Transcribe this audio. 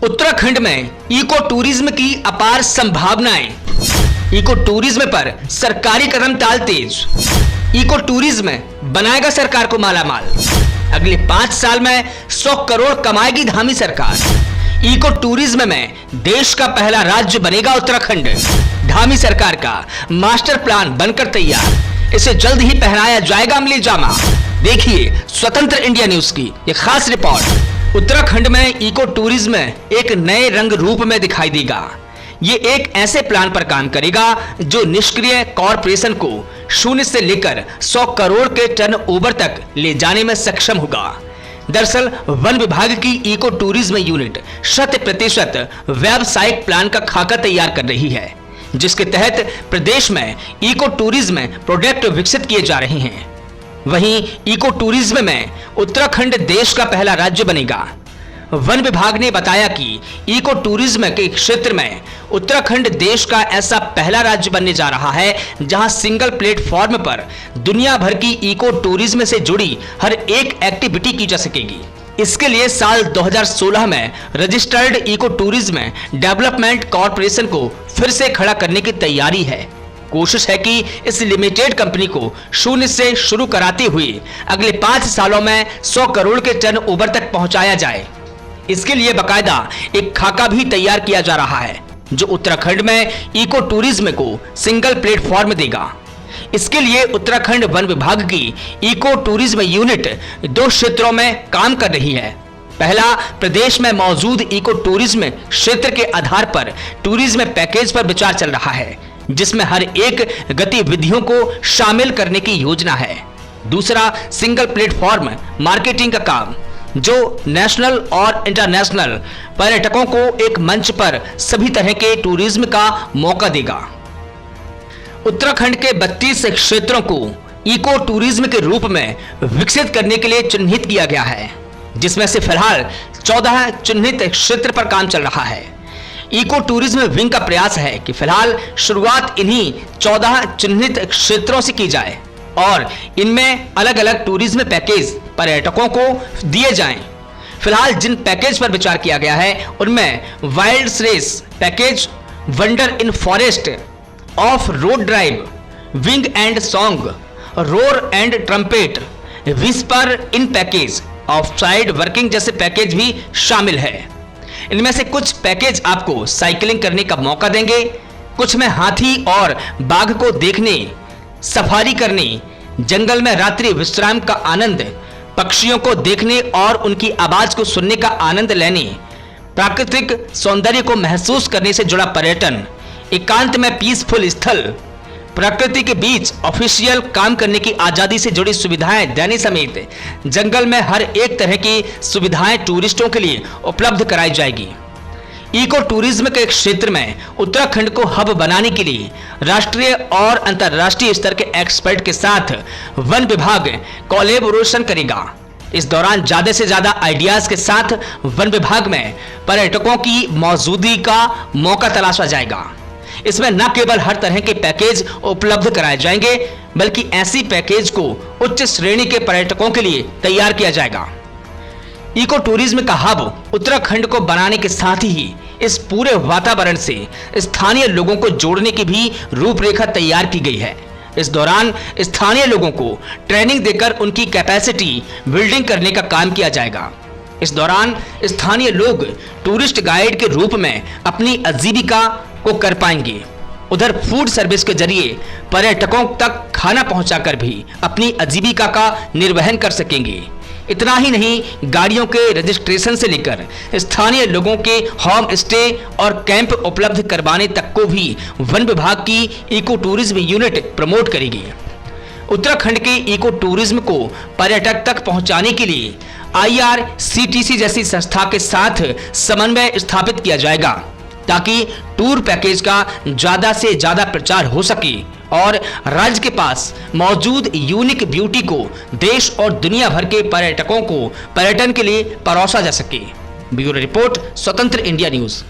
उत्तराखंड में eco tourism की अपार संभावनाएं। इको टूरिज्म पर सरकारी कदम ताल तेज। इको टूरिज्म बनाएगा सरकार को मालामाल। अगले 5 साल में 100 करोड़ कमाएगी धामी सरकार। इको टूरिज्म में देश का पहला राज्य बनेगा उत्तराखंड। धामी सरकार का मास्टर प्लान बनकर तैयार, इसे जल्द ही पहनाया जाएगा अमली जामा। देखिए स्वतंत्र इंडिया न्यूज की एक खास रिपोर्ट। उत्तराखंड में इको टूरिज्म एक नए रंग रूप में दिखाई देगा। ये एक ऐसे प्लान पर काम करेगा जो निष्क्रिय कॉरपोरेशन को 0 से लेकर 100 करोड़ के टर्नओवर तक ले जाने में सक्षम होगा। दरअसल वन विभाग की इको टूरिज्म यूनिट 100% व्यावसायिक प्लान का खाका तैयार कर रही है, जिसके तहत प्रदेश में इको टूरिज्म प्रोडक्ट विकसित किए जा रहे हैं। वहीं इको टूरिज्म में उत्तराखंड देश का पहला राज्य बनेगा। वन विभाग ने बताया कि इको टूरिज्म के क्षेत्र में उत्तराखंड देश का ऐसा पहला राज्य बनने जा रहा है जहां सिंगल प्लेटफॉर्म पर दुनिया भर की इको टूरिज्म से जुड़ी हर एक एक्टिविटी की जा सकेगी। इसके लिए साल 2016 में registered eco tourism development corporation को फिर से खड़ा करने की तैयारी है। कोशिश है कि इस लिमिटेड कंपनी को 0 से शुरू कराते हुए अगले 5 सालों में 100 करोड़ के टर्नओवर तक पहुंचाया जाए। इसके लिए बकायदा एक खाका भी तैयार किया जा रहा है जो उत्तराखंड में इको टूरिज्म को सिंगल प्लेटफॉर्म देगा। इसके लिए उत्तराखंड वन विभाग की इको टूरिज्म यूनिट 2 क्षेत्रों में काम कर रही है। पहला, प्रदेश में मौजूद इको टूरिज्म क्षेत्र के आधार पर टूरिज्म पैकेज पर विचार चल रहा है, जिसमें हर एक गतिविधियों को शामिल करने की योजना है। दूसरा, सिंगल प्लेटफॉर्म मार्केटिंग का काम, जो नेशनल और इंटरनेशनल पर्यटकों को एक मंच पर सभी तरह के टूरिज्म का मौका देगा। उत्तराखंड के 32 क्षेत्रों को इको टूरिज्म के रूप में विकसित करने के लिए चिन्हित किया गया है, जिसमें से फिलहाल 14 चिन्हित क्षेत्र पर काम चल रहा है। इको टूरिज्म विंग का प्रयास है कि फिलहाल शुरुआत इन्हीं 14 चिन्हित क्षेत्रों से की जाए और इनमें अलग अलग टूरिज्म पैकेज पर्यटकों को दिए जाएं। फिलहाल जिन पैकेज पर विचार किया गया है उनमें wild race package, wonder in forest, off road drive, wing and song, roar and trumpet, whisper in package, off side working जैसे पैकेज भी शामिल है। इनमें से कुछ पैकेज आपको साइकिलिंग करने का मौका देंगे, कुछ में हाथी और बाघ को देखने, सफारी करने, जंगल में रात्रि विश्राम का आनंद, पक्षियों को देखने और उनकी आवाज को सुनने का आनंद लेने, प्राकृतिक सौंदर्य को महसूस करने से जुड़ा पर्यटन, एकांत में पीसफुल स्थल, प्रकृति के बीच ऑफिशियल काम करने की आजादी से जुड़ी सुविधाएं देने समेत जंगल में हर एक तरह की सुविधाएं टूरिस्टों के लिए उपलब्ध कराई जाएगी। इको टूरिज्म के क्षेत्र में उत्तराखंड को हब बनाने के लिए राष्ट्रीय और अंतर्राष्ट्रीय स्तर के एक्सपर्ट के साथ वन विभाग कोलैबोरेशन करेगा। इस दौरान ज्यादा से ज्यादा आइडियाज के साथ वन विभाग में पर्यटकों की मौजूदगी का मौका तलाशा जाएगा। इसमें न केवल हर तरह के पैकेज उपलब्ध कराए जाएंगे, बल्कि ऐसी पैकेज को उच्च श्रेणी के पर्यटकों के लिए तैयार किया जाएगा। इको टूरिज्म का हब उत्तराखंड को बनाने के साथ ही इस पूरे वातावरण से स्थानीय लोगों को जोड़ने की भी रूपरेखा तैयार की गई है। इस दौरान स्थानीय लोगों को ट्रेनिंग देकर उनकी कैपेसिटी बिल्डिंग करने का काम किया जाएगा। इस दौरान स्थानीय लोग टूरिस्ट गाइड के रूप में अपनी आजीविका को कर पाएंगे। उधर फूड सर्विस के जरिए पर्यटकों तक खाना पहुंचाकर भी अपनी आजीविका का निर्वहन कर सकेंगे। इतना ही नहीं, गाड़ियों के रजिस्ट्रेशन से लेकर स्थानीय लोगों के होम स्टे और कैंप उपलब्ध करवाने तक को भी वन विभाग की इको टूरिज्म यूनिट प्रमोट करेगी। उत्तराखंड के इको टूरिज्म को पर्यटक तक पहुंचाने के लिए IRCTC जैसी संस्था के साथ समन्वय स्थापित किया जाएगा, ताकि टूर पैकेज का ज्यादा से ज्यादा प्रचार हो सके और राज्य के पास मौजूद यूनिक ब्यूटी को देश और दुनिया भर के पर्यटकों को पर्यटन के लिए परोसा जा सके। ब्यूरो रिपोर्ट, स्वतंत्र इंडिया न्यूज।